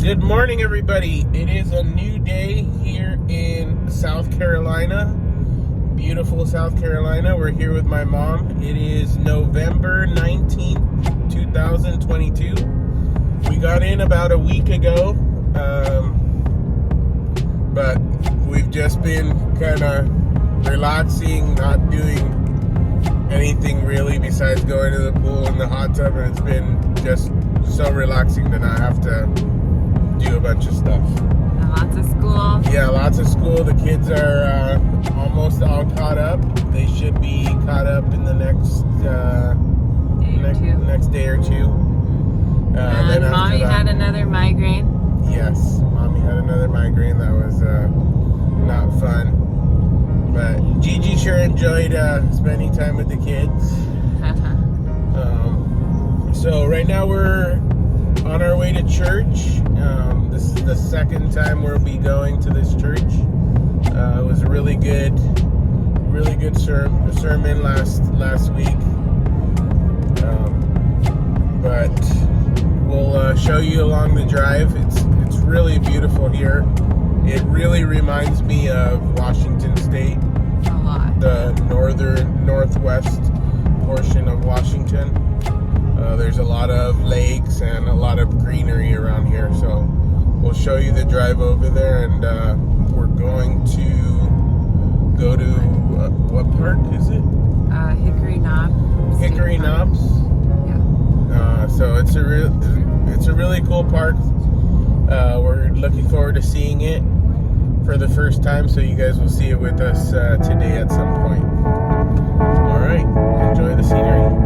Good morning, everybody. It is a new day here in South Carolina. Beautiful South Carolina. We're here with my mom. It is November 19th, 2022. We got in about a week ago, but we've just been kind of relaxing, not doing anything really besides going to the pool and the hot tub, and it's been just so relaxing to not have to do a bunch of stuff. And lots of school. Yeah, lots of school. The kids are almost all caught up. They should be caught up in the next next day or two. And then Mommy had another migraine. Yes, Mommy had another migraine. That was not fun. But Gigi sure enjoyed spending time with the kids. So right now we're on our way to church. This is the second time we'll be going to this church. It was a really good sermon last week. But we'll show you along the drive. It's really beautiful here. It really reminds me of Washington State. A lot. The northwest portion of Washington. There's a lot of lakes and a lot of greenery around here, so we'll show you the drive over there, and we're going to go to what park is it? Hickory Knobs. Hickory Knobs. Yeah. So it's a really cool park. We're looking forward to seeing it for the first time, so you guys will see it with us today at some point. All right, enjoy the scenery.